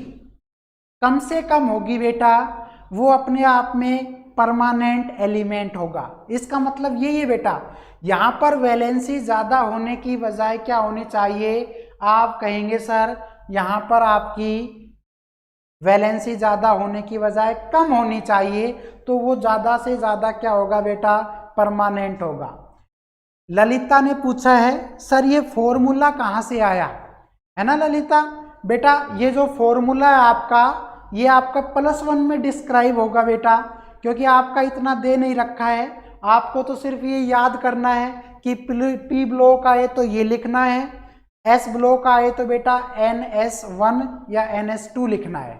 Speaker 1: कम से कम होगी बेटा, वो अपने आप में परमानेंट एलिमेंट होगा। इसका मतलब यही है बेटा, यहाँ पर वैलेंसी ज़्यादा होने की बजाय क्या होनी चाहिए, आप कहेंगे सर यहाँ पर आपकी वैलेंसी ज़्यादा होने की बजाय कम होनी चाहिए, तो वो ज़्यादा से ज़्यादा क्या होगा बेटा, परमानेंट होगा। ललिता ने पूछा है सर ये फॉर्मूला कहाँ से आया, है ना ललिता। बेटा ये जो फॉर्मूला है आपका, ये आपका +1 में डिस्क्राइब होगा बेटा, क्योंकि आपका इतना दे नहीं रखा है। आपको तो सिर्फ ये याद करना है कि P ब्लॉक आए तो ये लिखना है, S ब्लॉक आए तो बेटा NS1 या NS2 लिखना है,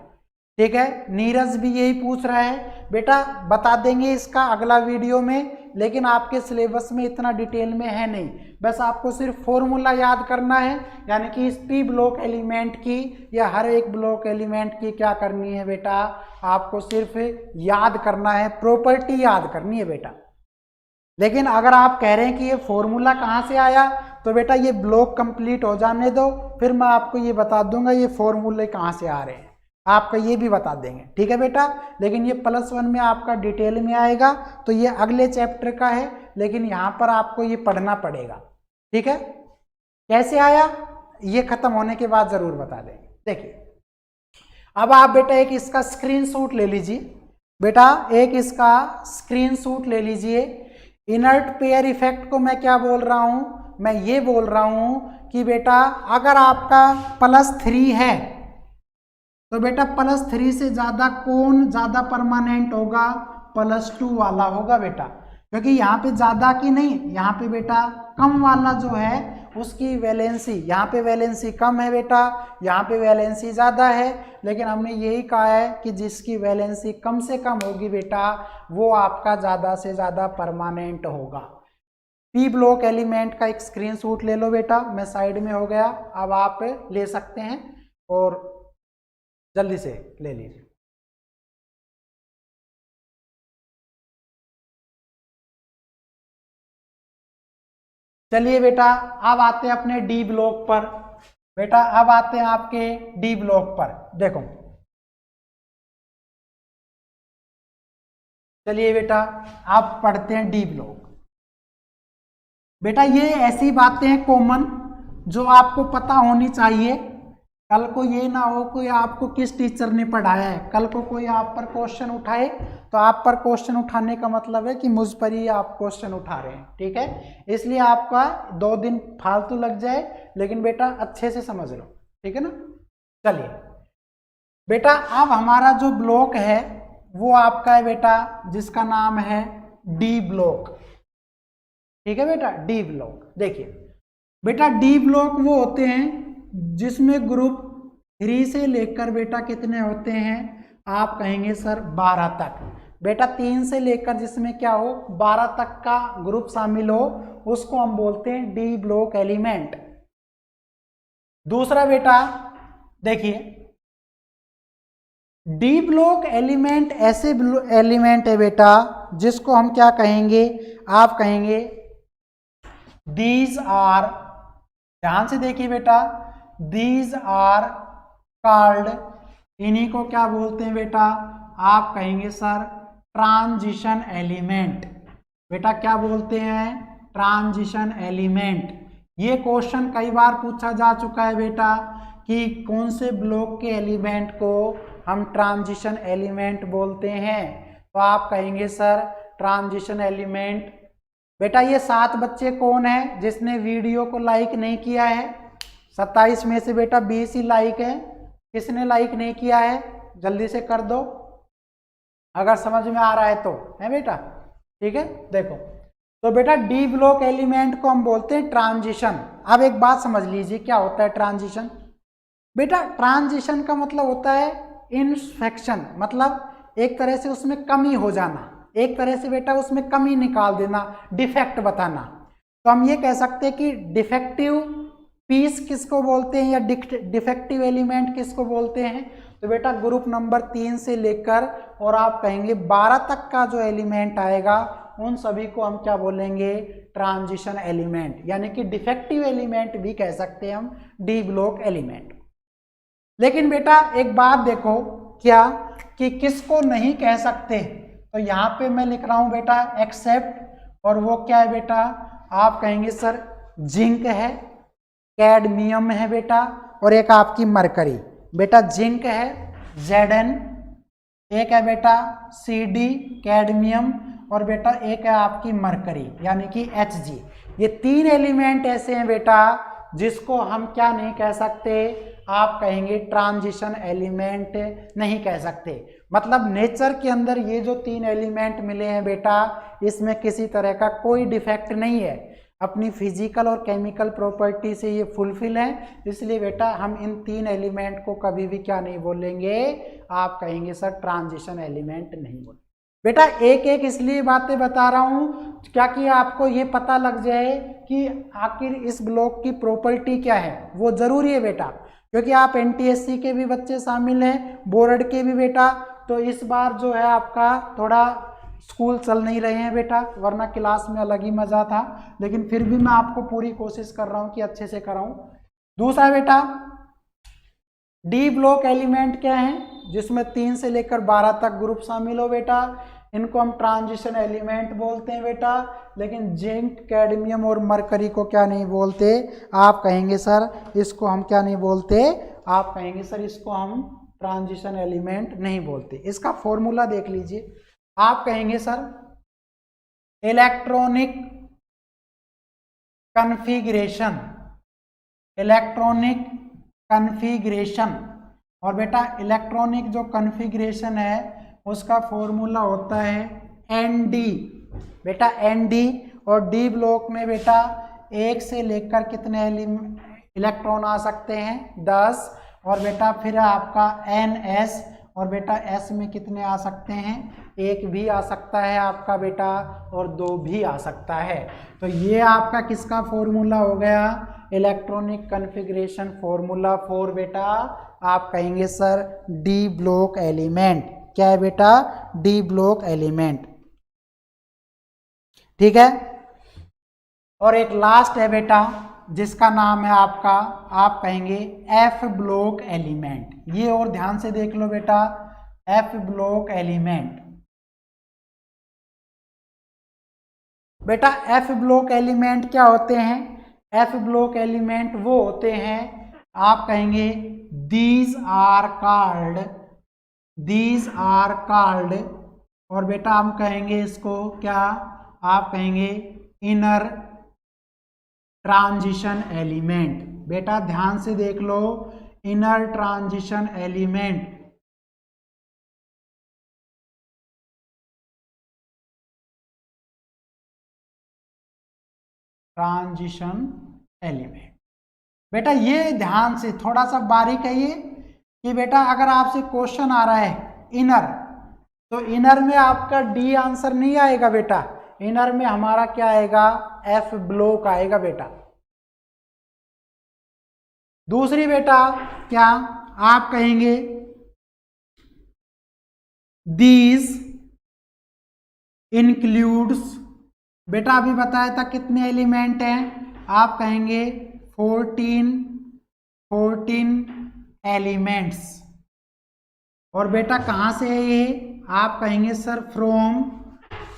Speaker 1: ठीक है। नीरज भी यही पूछ रहा है बेटा, बता देंगे इसका अगला वीडियो में, लेकिन आपके सिलेबस में इतना डिटेल में है नहीं, बस आपको सिर्फ फॉर्मूला याद करना है, यानी कि इस P ब्लॉक एलिमेंट की या हर एक ब्लॉक एलिमेंट की क्या करनी है बेटा, आपको सिर्फ याद करना है, प्रॉपर्टी याद करनी है बेटा। लेकिन अगर आप कह रहे हैं कि ये फॉर्मूला कहाँ से आया, तो बेटा ये ब्लॉक कंप्लीट हो जाने दो, फिर मैं आपको ये बता दूंगा ये फॉर्मूले कहाँ से आ रहे हैं, आपका ये भी बता देंगे, ठीक है बेटा। लेकिन ये +1 में आपका डिटेल में आएगा, तो ये अगले चैप्टर का है, लेकिन यहाँ पर आपको ये पढ़ना पड़ेगा, ठीक है। कैसे आया ये खत्म होने के बाद जरूर बता देंगे। देखिए अब आप बेटा एक इसका स्क्रीनशॉट ले लीजिए, बेटा एक इसका स्क्रीनशॉट ले लीजिए। इनर्ट पेयर इफेक्ट को मैं क्या बोल रहा हूं, मैं ये बोल रहा हूं कि बेटा अगर आपका +3 है तो बेटा +3 से ज्यादा कौन ज्यादा परमानेंट होगा, +2 वाला होगा बेटा, क्योंकि यहाँ पे ज्यादा की नहीं, यहाँ पे बेटा कम वाला जो है उसकी वैलेंसी, यहाँ पे वैलेंसी कम है बेटा, यहाँ पे वैलेंसी ज्यादा है, लेकिन हमने यही कहा है कि जिसकी वैलेंसी कम से कम होगी बेटा वो आपका ज्यादा से ज्यादा परमानेंट होगा। P ब्लॉक एलिमेंट का एक स्क्रीनशॉट ले लो बेटा, मैं साइड में हो गया, अब आप ले सकते हैं और जल्दी से ले लीजिए। चलिए बेटा अब आते हैं अपने डी ब्लॉक पर, बेटा अब आते हैं आपके डी ब्लॉक पर। देखो चलिए बेटा आप पढ़ते हैं डी ब्लॉक। बेटा ये ऐसी बातें हैं कॉमन जो आपको पता होनी चाहिए, कल को ये ना हो कोई आपको किस टीचर ने पढ़ाया है, कल को कोई आप पर क्वेश्चन उठाए तो आप पर क्वेश्चन उठाने का मतलब है कि मुझ पर ही आप क्वेश्चन उठा रहे हैं, ठीक है। इसलिए आपका 2 दिन फालतू लग जाए, लेकिन बेटा अच्छे से समझ लो, ठीक है ना। चलिए बेटा अब हमारा जो ब्लॉक है वो आपका है बेटा जिसका नाम है डी ब्लॉक, ठीक है बेटा, डी ब्लॉक। देखिए बेटा डी ब्लॉक वो होते हैं जिसमें ग्रुप 3 से लेकर बेटा कितने होते हैं, आप कहेंगे सर 12 तक। बेटा 3 से लेकर जिसमें क्या हो 12 तक का ग्रुप शामिल हो उसको हम बोलते हैं डी ब्लॉक एलिमेंट। दूसरा बेटा देखिए डी ब्लॉक एलिमेंट ऐसे एलिमेंट है बेटा जिसको हम क्या कहेंगे, आप कहेंगे दीज आर, ध्यान से देखिए बेटा, दीज आर कॉल्ड, इन्हीं को क्या बोलते हैं बेटा, आप कहेंगे सर ट्रांजिशन एलिमेंट। बेटा क्या बोलते हैं, ट्रांजिशन एलिमेंट। ये क्वेश्चन कई बार पूछा जा चुका है बेटा कि कौन से ब्लॉक के एलिमेंट को हम ट्रांजिशन एलिमेंट बोलते हैं, तो आप कहेंगे सर ट्रांजिशन एलिमेंट। बेटा ये 7 बच्चे कौन है जिसने वीडियो को लाइक नहीं किया है, 27 में से बेटा 20 ही लाइक है, किसने लाइक नहीं किया है जल्दी से कर दो अगर समझ में आ रहा है तो, है बेटा, ठीक है। देखो तो बेटा डी ब्लॉक एलिमेंट को हम बोलते हैं ट्रांजिशन। अब एक बात समझ लीजिए क्या होता है ट्रांजिशन। बेटा ट्रांजिशन का मतलब होता है इन्फेक्शन, मतलब एक तरह से उसमें कमी हो जाना, एक तरह से बेटा उसमें कमी निकाल देना, डिफेक्ट बताना। तो हम ये कह सकते हैं कि डिफेक्टिव पीस किसको बोलते हैं या डिफेक्टिव एलिमेंट किसको बोलते हैं, तो बेटा ग्रुप नंबर 3 से लेकर और आप कहेंगे 12 तक का जो एलिमेंट आएगा उन सभी को हम क्या बोलेंगे, ट्रांजिशन एलिमेंट, यानी कि डिफेक्टिव एलिमेंट भी कह सकते हैं हम डी ब्लॉक एलिमेंट। लेकिन बेटा एक बात देखो क्या कि किसको नहीं कह सकते, तो यहाँ पे मैं लिख रहा हूँ बेटा एक्सेप्ट, और वो क्या है बेटा, आप कहेंगे सर जिंक है, कैडमियम है बेटा, और एक आपकी मरकरी। बेटा जिंक है Zn, एक है बेटा Cd कैडमियम, और बेटा एक है आपकी मरकरी यानी कि Hg। ये 3 एलिमेंट ऐसे हैं बेटा जिसको हम क्या नहीं कह सकते, आप कहेंगे ट्रांजिशन एलिमेंट नहीं कह सकते। मतलब नेचर के अंदर ये जो 3 एलिमेंट मिले हैं बेटा, इसमें किसी तरह का कोई डिफेक्ट नहीं है, अपनी फिजिकल और केमिकल प्रॉपर्टी से ये फुलफिल है। इसलिए बेटा हम इन 3 एलिमेंट को कभी भी क्या नहीं बोलेंगे, आप कहेंगे सर ट्रांजिशन एलिमेंट नहीं बोलेंगे। बेटा एक एक इसलिए बातें बता रहा हूँ क्या कि आपको ये पता लग जाए कि आखिर इस ब्लॉक की प्रॉपर्टी क्या है, वो जरूरी है बेटा, क्योंकि आप एनटीएससी के भी बच्चे शामिल हैं, बोर्ड के भी बेटा। तो इस बार जो है आपका थोड़ा स्कूल चल नहीं रहे हैं बेटा, वरना क्लास में अलग ही मजा था, लेकिन फिर भी मैं आपको पूरी कोशिश कर रहा हूँ कि अच्छे से कराऊं। दूसरा बेटा डी ब्लॉक एलिमेंट क्या है, जिसमें 3 से लेकर 12 तक ग्रुप शामिल हो बेटा, इनको हम ट्रांजिशन एलिमेंट बोलते हैं बेटा। लेकिन जिंक, कैडमियम और मरकरी को क्या नहीं बोलते, आप कहेंगे सर इसको हम क्या नहीं बोलते, आप कहेंगे सर इसको हम ट्रांजिशन एलिमेंट नहीं बोलते। इसका फॉर्मूला देख लीजिए, आप कहेंगे sir electronic configuration, electronic configuration, और बेटा इलेक्ट्रॉनिक जो कन्फिग्रेशन है उसका फॉर्मूला होता है ND बेटा, ND। और डी ब्लॉक में बेटा 1 से लेकर कितने इलेक्ट्रॉन आ सकते हैं, 10। और बेटा फिर आपका NS, और बेटा S में कितने आ सकते हैं, 1 भी आ सकता है आपका बेटा, और 2 भी आ सकता है। तो ये आपका किसका फॉर्मूला हो गया, इलेक्ट्रॉनिक कन्फिग्रेशन फॉर्मूला फॉर बेटा, आप कहेंगे सर डी ब्लॉक एलिमेंट। क्या है बेटा, डी ब्लॉक एलिमेंट, ठीक है। और एक लास्ट है बेटा जिसका नाम है आपका, आप कहेंगे एफ ब्लॉक एलिमेंट। ये और ध्यान से देख लो बेटा, एफ ब्लॉक एलिमेंट। बेटा एफ ब्लॉक एलिमेंट क्या होते हैं, एफ ब्लॉक एलिमेंट वो होते हैं, आप कहेंगे दीज आर कॉल्ड, और बेटा हम कहेंगे इसको क्या, आप कहेंगे इनर ट्रांजिशन एलिमेंट। बेटा ध्यान से देख लो, inner transition element. Transition element बेटा ये ध्यान से थोड़ा सा बारीक है ये, कि बेटा अगर आपसे क्वेश्चन आ रहा है इनर, तो इनर में आपका डी आंसर नहीं आएगा बेटा, इनर में हमारा क्या आएगा, एफ ब्लॉक आएगा बेटा। दूसरी बेटा क्या, आप कहेंगे दीज इंक्लूड्स, बेटा अभी बताया था कितने एलिमेंट हैं, आप कहेंगे 14 एलिमेंट्स। और बेटा कहाँ से है ये, आप कहेंगे सर फ्रॉम,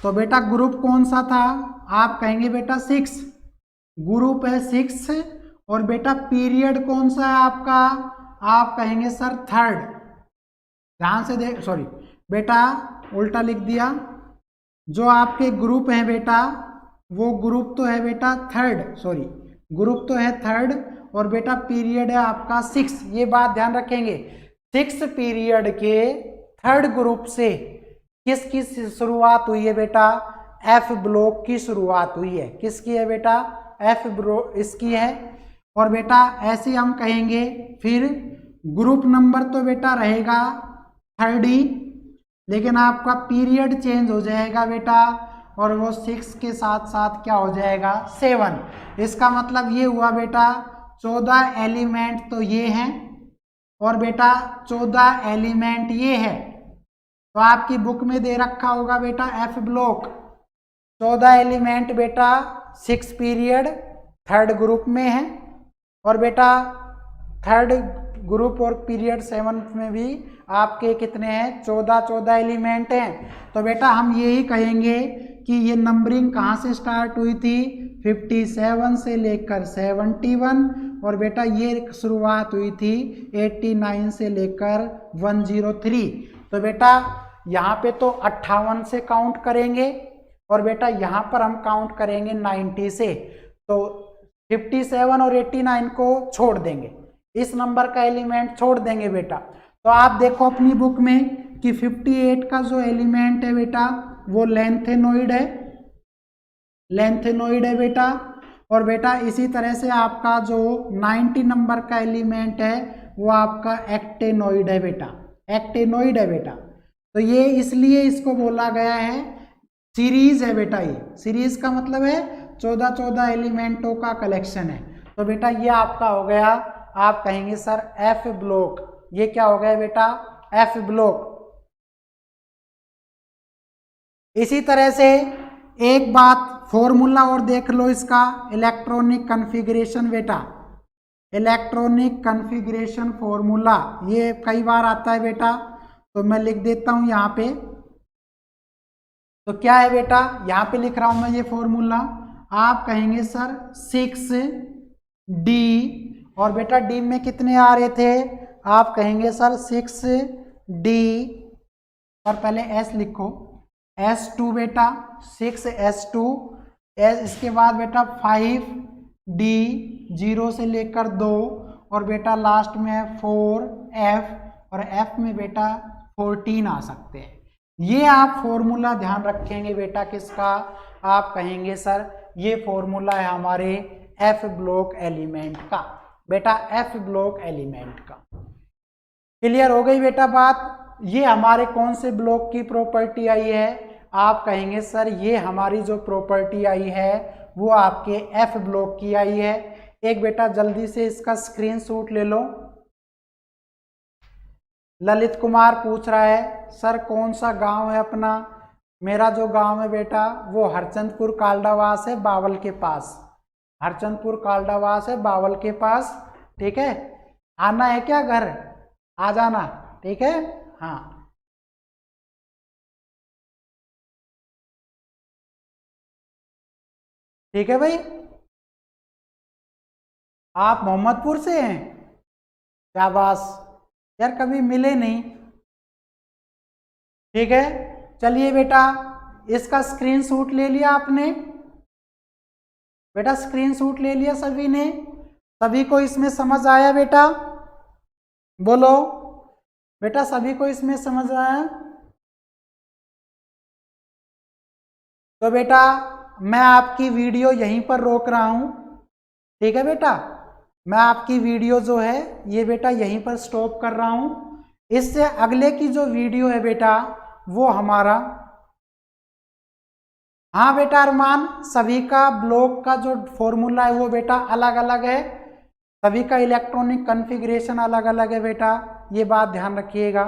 Speaker 1: तो बेटा ग्रुप कौन सा था, आप कहेंगे बेटा 6, ग्रुप है 6। और बेटा पीरियड कौन सा है आपका, आप कहेंगे सर 3rd। ध्यान से देख, सॉरी बेटा उल्टा लिख दिया, जो आपके ग्रुप हैं बेटा वो ग्रुप तो है बेटा 3rd, सॉरी ग्रुप तो है 3rd, और बेटा पीरियड है आपका 6। ये बात ध्यान रखेंगे, 6 पीरियड के 3rd ग्रुप से किसकी शुरुआत हुई है बेटा, एफ ब्लॉक की शुरुआत हुई है। किसकी है बेटा, एफ ब्लॉक इसकी है। और बेटा ऐसे हम कहेंगे, फिर ग्रुप नंबर तो बेटा रहेगा 3rd ही, लेकिन आपका पीरियड चेंज हो जाएगा बेटा, और वो 6 के साथ साथ क्या हो जाएगा, 7। इसका मतलब ये हुआ बेटा 14 एलिमेंट तो ये हैं, और बेटा 14 एलिमेंट ये है। तो आपकी बुक में दे रखा होगा बेटा एफ ब्लॉक 14 एलिमेंट बेटा 6 पीरियड 3rd ग्रुप में है, और बेटा 3rd ग्रुप और पीरियड 7 में भी आपके कितने हैं, 14 एलिमेंट हैं। तो बेटा हम यही कहेंगे कि ये नंबरिंग कहाँ से स्टार्ट हुई थी, 57 से लेकर 71, और बेटा ये शुरुआत हुई थी 89 से लेकर 103। तो बेटा यहाँ पे तो 58 से काउंट करेंगे, और बेटा यहाँ पर हम काउंट करेंगे 90 से। तो 57 और 89 को छोड़ देंगे, इस नंबर का एलिमेंट छोड़ देंगे बेटा। तो आप देखो अपनी बुक में कि 58 का जो एलिमेंट है बेटा वो लेंथेनोइड है, लेंथेनोइड है बेटा। और बेटा इसी तरह से आपका जो 90 नंबर का एलिमेंट है वो आपका एक्टेनोइड है बेटा, एक्टेनोइड है बेटा। तो ये इसलिए इसको बोला गया है सीरीज है बेटा, ये सीरीज का मतलब है 14 एलिमेंटों का कलेक्शन है। तो बेटा ये आपका हो गया, आप कहेंगे सर एफ ब्लॉक, ये क्या हो गया बेटा एफ ब्लॉक। इसी तरह से एक बात फॉर्मूला और देख लो इसका, इलेक्ट्रॉनिक कॉन्फ़िगरेशन बेटा, इलेक्ट्रॉनिक कॉन्फ़िगरेशन फॉर्मूला ये कई बार आता है बेटा, तो मैं लिख देता हूं यहाँ पे। तो क्या है बेटा, यहाँ पे लिख रहा हूं मैं ये फॉर्मूला, आप कहेंगे सर 6D, और बेटा डी में कितने आ रहे थे, आप कहेंगे सर 6D, और पहले S लिखो, S2 बेटा 6S2, इसके बाद बेटा 5D 0 से लेकर 2, और बेटा लास्ट में है 4F, और F में बेटा 14 आ सकते हैं। ये आप फॉर्मूला ध्यान रखेंगे बेटा किसका, आप कहेंगे सर ये फॉर्मूला है हमारे F ब्लॉक एलिमेंट का, बेटा F ब्लॉक एलिमेंट का। क्लियर हो गई बेटा बात। ये हमारे कौन से ब्लॉक की प्रॉपर्टी आई है, आप कहेंगे सर ये हमारी जो प्रॉपर्टी आई है वो आपके F ब्लॉक की आई है। एक बेटा जल्दी से इसका स्क्रीनशॉट ले लो। ललित कुमार पूछ रहा है सर कौन सा गांव है अपना, मेरा जो गांव है बेटा वो हरचंदपुर कालडावास है, बावल के पास, हरचंदपुर कालडावास है बावल के पास। ठीक है, आना है क्या घर, आ जाना, ठीक है। हाँ ठीक है भाई, आप मोहम्मदपुर से हैं, शाबाश यार, कभी मिले नहीं। ठीक है, चलिए बेटा इसका स्क्रीनशॉट ले लिया आपने, बेटा स्क्रीनशॉट ले लिया सभी ने, सभी को इसमें समझ आया बेटा, बोलो बेटा सभी को इसमें समझ आया। तो बेटा मैं आपकी वीडियो यहीं पर रोक रहा हूं, ठीक है बेटा, मैं आपकी वीडियो जो है ये बेटा यहीं पर स्टॉप कर रहा हूं। इससे अगले की जो वीडियो है बेटा वो हमारा, हाँ बेटा अरमान, सभी का ब्लॉक का जो फॉर्मूला है वो बेटा अलग अलग है, सभी का इलेक्ट्रॉनिक कॉन्फ़िगरेशन अलग अलग है बेटा, ये बात ध्यान रखिएगा।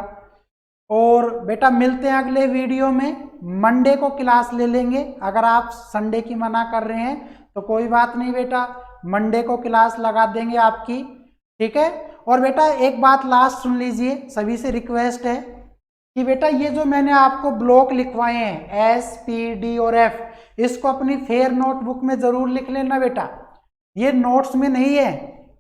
Speaker 1: और बेटा मिलते हैं अगले वीडियो में, मंडे को क्लास ले लेंगे, अगर आप संडे की मना कर रहे हैं तो कोई बात नहीं बेटा, मंडे को क्लास लगा देंगे आपकी, ठीक है। और बेटा एक बात लास्ट सुन लीजिए, सभी से रिक्वेस्ट है कि बेटा ये जो मैंने आपको ब्लॉक लिखवाए हैं S, P, D और F, इसको अपनी फेयर नोटबुक में जरूर लिख लेना बेटा, ये नोट्स में नहीं है,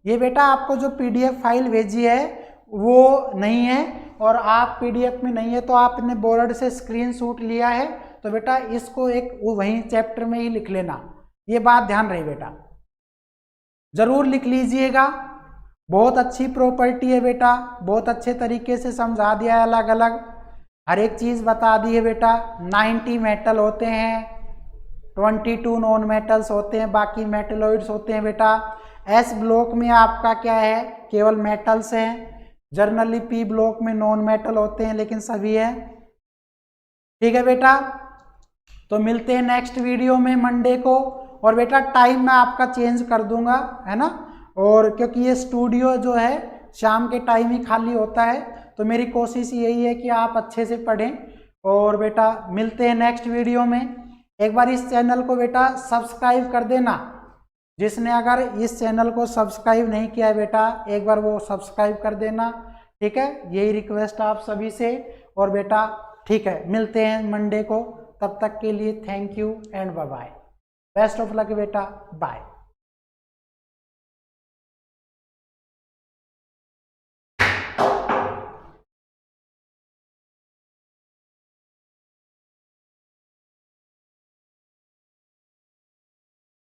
Speaker 1: ये बेटा आपको जो PDF फाइल भेजी है वो नहीं है, और आप PDF में नहीं है तो आपने बोर्ड से स्क्रीनशॉट लिया है, तो बेटा इसको एक वहीं चैप्टर में ही लिख लेना, ये बात ध्यान रही बेटा, जरूर लिख लीजिएगा। बहुत अच्छी प्रॉपर्टी है बेटा, बहुत अच्छे तरीके से समझा दिया है, अलग अलग हर एक चीज़ बता दी है बेटा। 90 मेटल होते हैं, 22 नॉन मेटल्स होते हैं, बाकी मेटलॉइड्स होते हैं बेटा। S ब्लॉक में आपका क्या है, केवल मेटल्स हैं, जनरली P ब्लॉक में नॉन मेटल होते हैं लेकिन सभी है, ठीक है बेटा। तो मिलते हैं नेक्स्ट वीडियो में मंडे को, और बेटा टाइम मैं आपका चेंज कर दूंगा, है ना, और क्योंकि ये स्टूडियो जो है शाम के टाइम ही खाली होता है, तो मेरी कोशिश यही है कि आप अच्छे से पढ़ें। और बेटा मिलते हैं नेक्स्ट वीडियो में। एक बार इस चैनल को बेटा सब्सक्राइब कर देना, जिसने अगर इस चैनल को सब्सक्राइब नहीं किया है बेटा एक बार वो सब्सक्राइब कर देना, ठीक है, यही रिक्वेस्ट आप सभी से। और बेटा ठीक है, मिलते हैं मंडे को, तब तक के लिए thank you and bye bye, best of luck बेटा, बाय।